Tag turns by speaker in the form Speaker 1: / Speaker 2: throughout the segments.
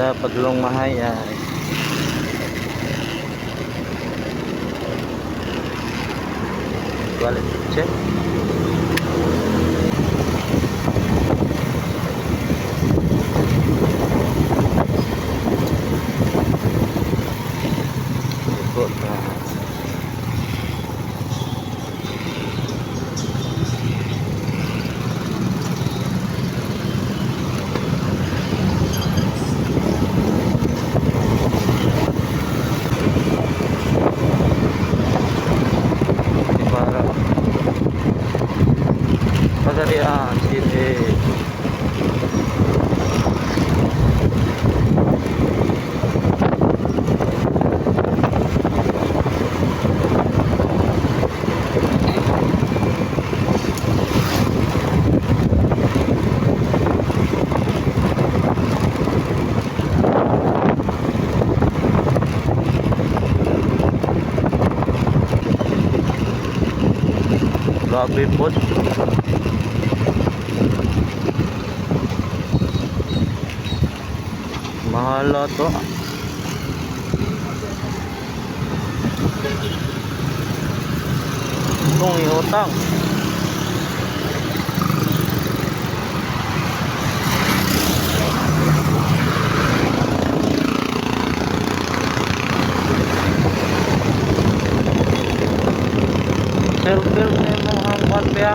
Speaker 1: sa Padlong Mahay ay quality check. Ikot na. Pagarian City. Grabe po. Mahal to. Kung iutang. Sel-sel na yung mga palpya.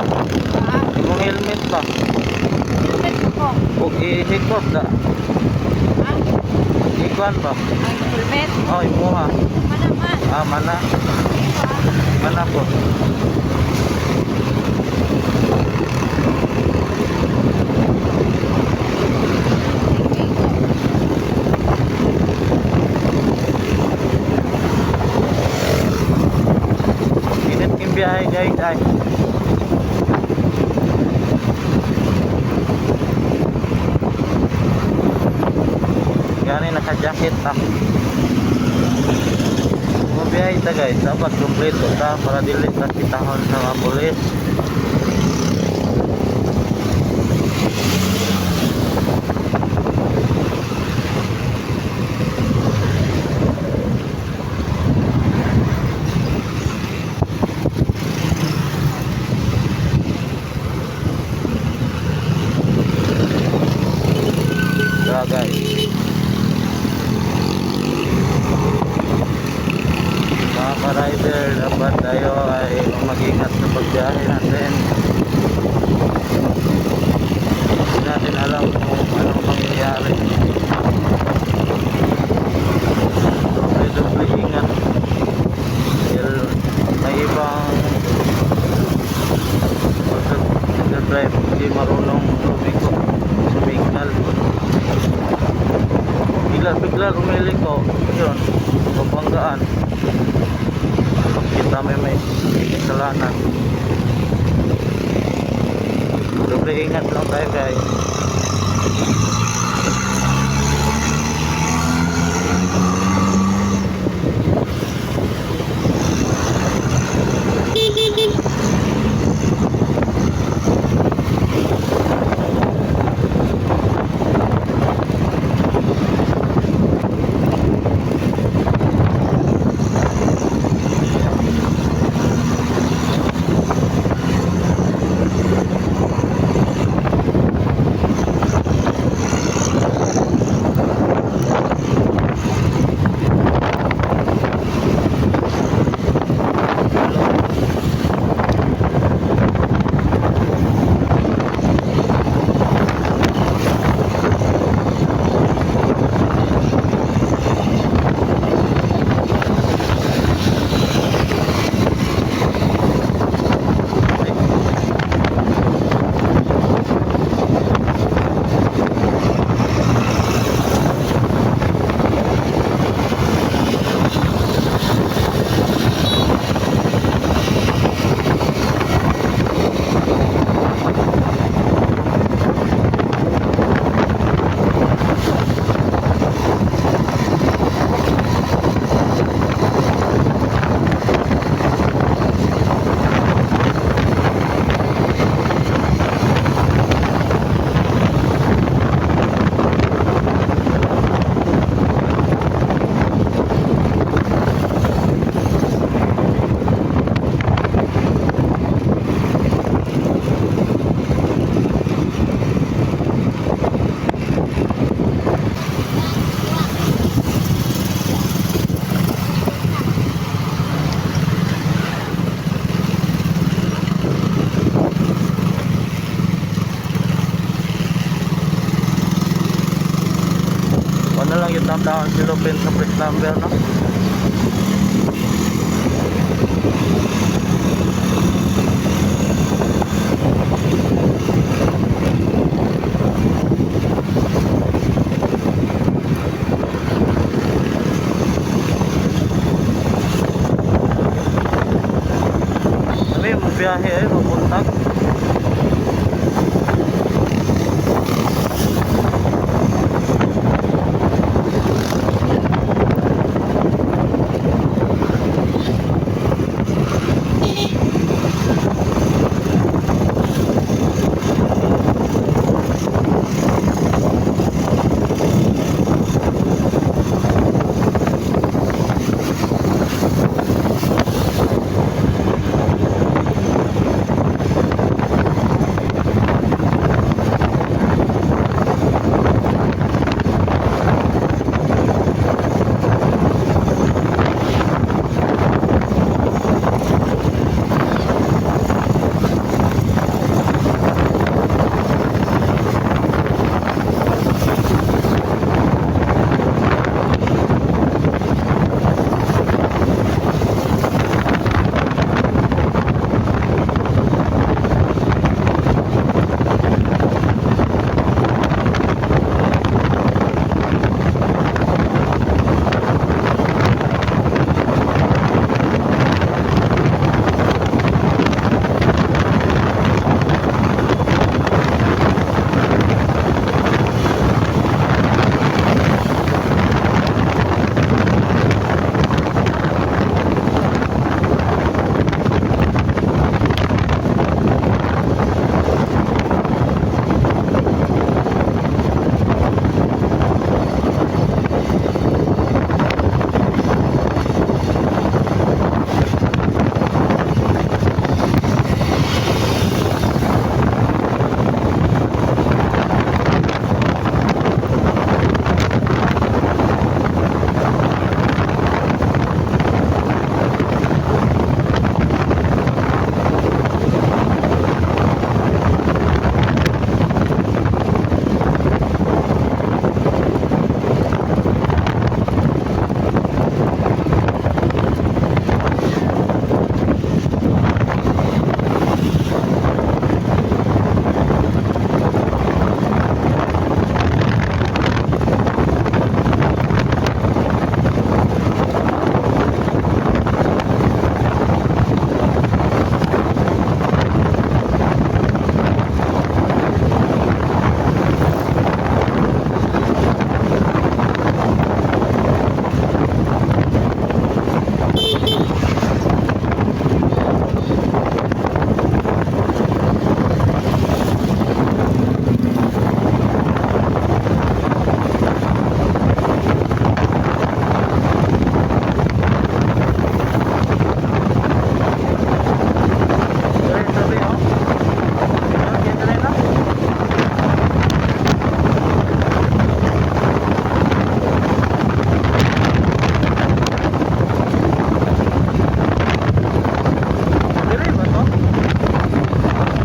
Speaker 1: Yung helmet pa.
Speaker 2: Helmet ko.
Speaker 1: Huwag ihikot na.
Speaker 2: Ha?
Speaker 1: Ikuan pa.
Speaker 2: Ay, helmet.
Speaker 1: Oh, imuha.
Speaker 2: Mana man.
Speaker 1: Ah, mana. Mana po. Init yung biyahe guys ay. Gani naka-jacket ta. Mabiyahe ta guys, dapat kumpleto ta para dili ta kitahon sa mga pulis. Tara guys. Mga ka-rider, dapat tayo ay mag-ingat sa pagbiyahe natin. Hindi natin alam kung anong mangyayari. May doble ingat. Dahil may ibang drive hindi marunong sumignal. Bigla umiliko. Yun, mabanggaan. Kapag kita may kasalanan. Doble ingat lang tayo guys. Malapit ang daon si Lupin sa press number, no? Kami magbiyahe ay papunta.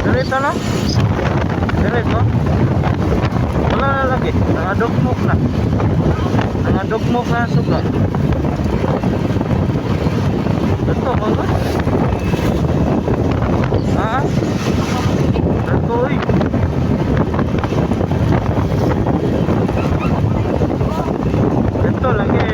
Speaker 2: Diretso no? Diretso? Wala na lagi. Nangadugmok na. Nangadugmok na suga. Ito ba ba? Ha? Ito eh. Ito lagi.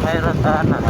Speaker 1: Kay Ratana.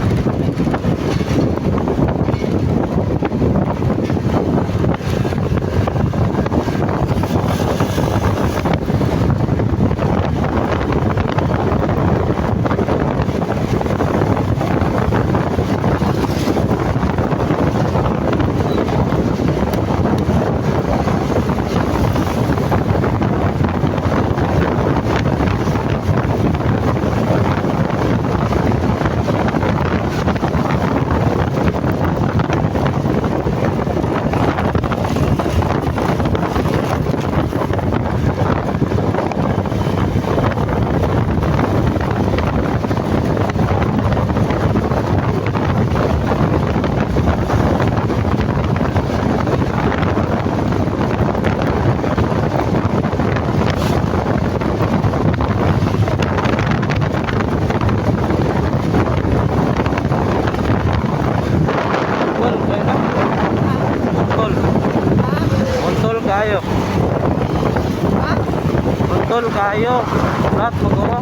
Speaker 1: Kayo. Betul kayo. Lahat magawa.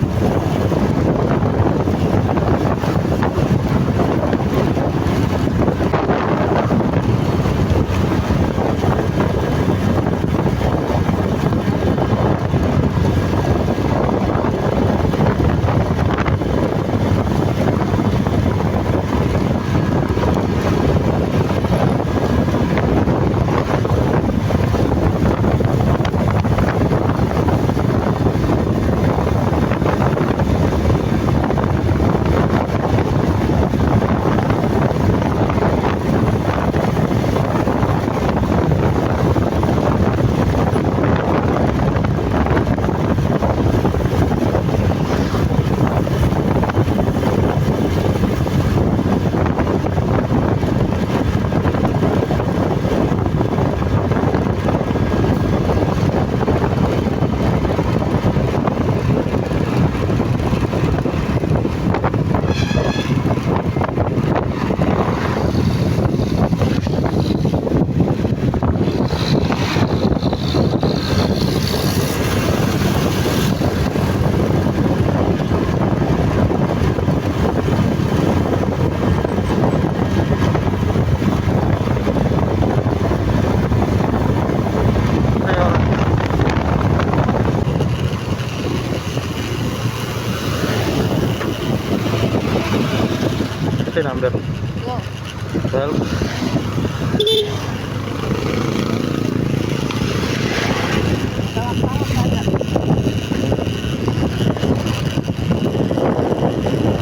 Speaker 1: Ito yung number. 12.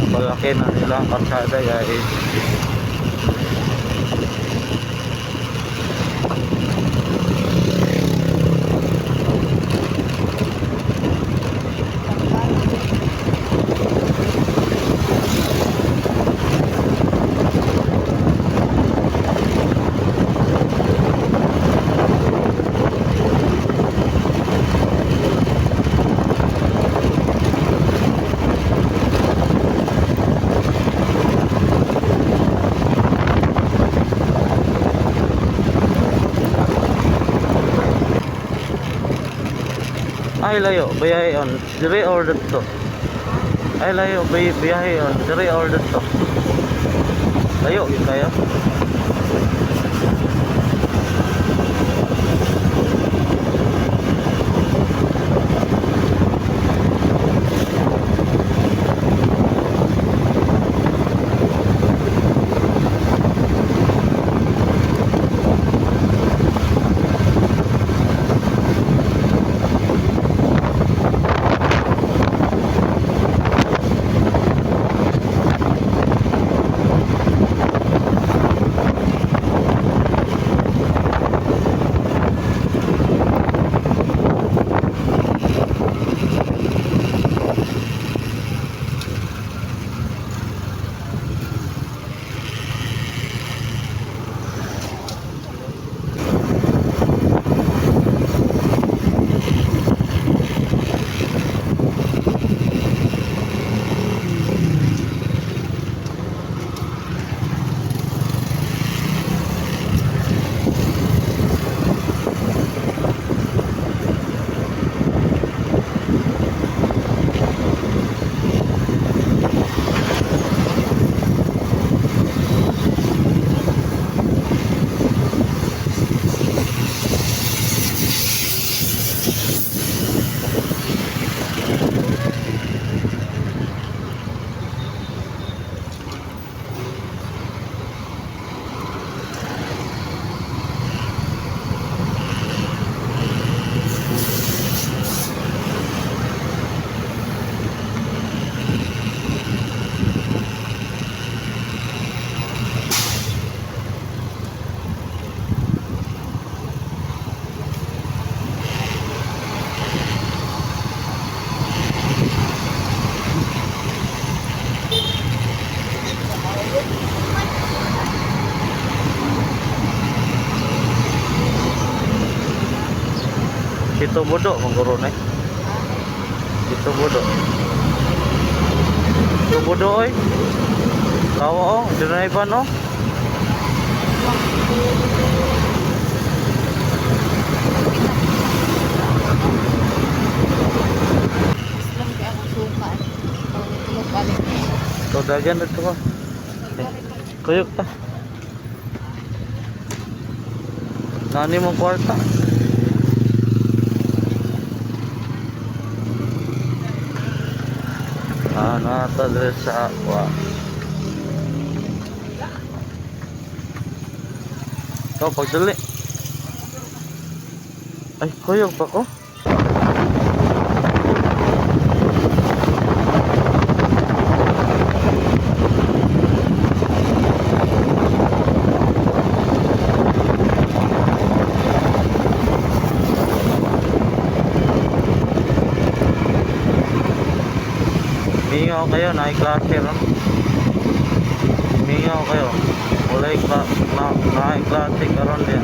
Speaker 1: Malaki na nilang karsada guys. Ay layo, biyahe on. Dire or dito. Ay layo, biyahe on. Dire or dito. Layo, yun kaya. Ito bodo mangguron eh. Ito bodo. Ito bodo oy. Kawa oh, dinaiban oh.
Speaker 3: Islam kaya akong suka. Tulog balik.
Speaker 1: Ito dagan dito ko. Kuyog ta. Nani mong kwarta. Nata dire sa aqua. Ito pagdali. Ay, kuyog pa ko. Mingaw kayo, nai-klase ron. Mingaw kayo. Walay nai-klase karon din.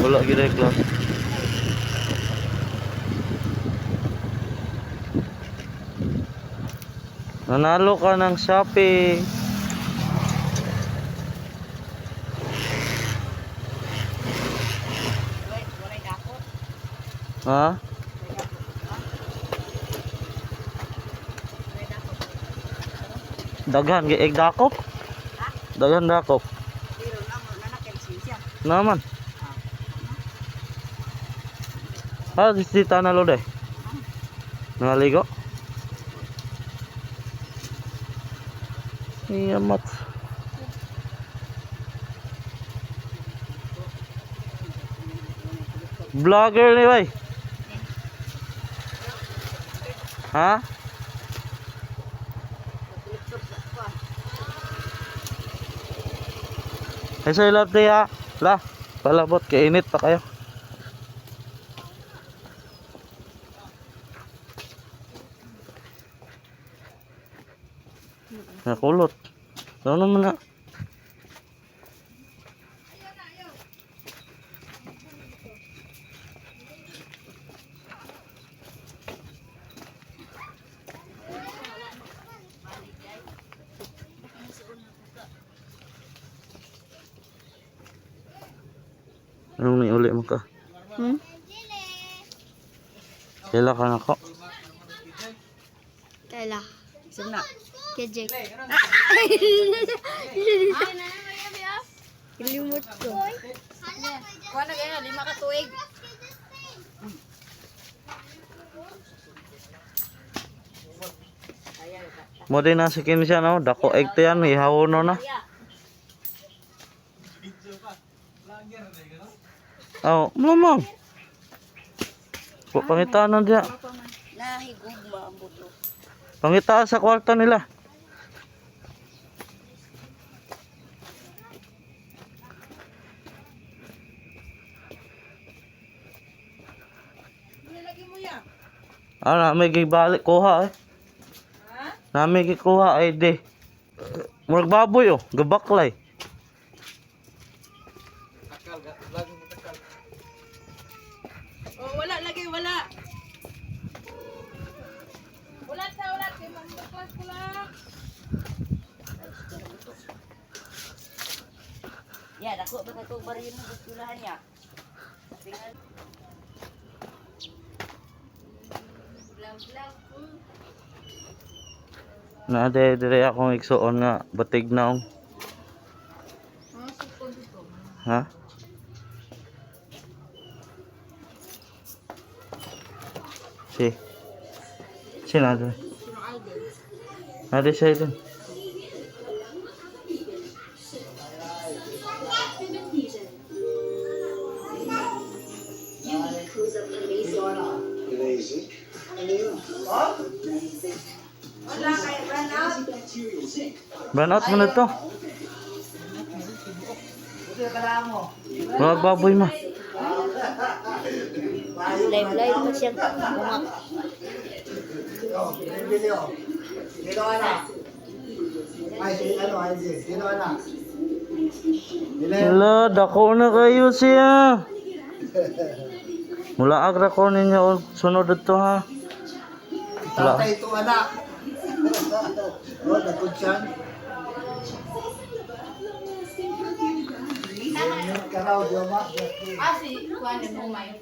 Speaker 1: Wala gid ay class. Nanalo ka ng shopping.
Speaker 3: Walay dakot.
Speaker 1: Ha? Daghan gi egg dakop. Daghan dakop.
Speaker 3: Pero nanak kay lisensya.
Speaker 1: Naman. Ah, di tanah lo deh. Naligo. Iya mat. Vlogger nih, bay. Hah? Saya lap ya. Lah, palabot kainit pa kayo. Nakulot. Ano naman na? Anong may uli mo ka? Kailan ka na ko?
Speaker 3: Kaila. Sina. Kejek. Ilimot ko. Kuha na gaya, 5 ka tuig.
Speaker 1: Mo din nasikin siya no, dako egg to yan, ihawon no na. Oh, mamang. Pangitaan na dia.
Speaker 3: Nahigugma ang buto.
Speaker 1: Pangitaan sa kwarta nila. May gibalik kuha eh. Ha? May gikuha ay di. Murag baboy oh, gabaklay.
Speaker 3: Oh, wala lagi, wala. Wala sa wala, kay magkaklas ko lang. Ya, dako ba katong bariyon mo gustulahan niya? Tingnan. Blang-blang.
Speaker 1: Na dire akong igsuon nga batig naong. Ha? Si nada. Ada siya dun. Brown out mo na to. Mga baboy ma.
Speaker 3: Live pa siya. Bumak.
Speaker 1: Wala, dako na kayo siya. Mula agra ko ninyo sunod ito ha. Wala.
Speaker 2: Tatay ito anak. Oh, nagkutsan. Karaw, diyo ma.
Speaker 3: Ah, si Juan de Mumay.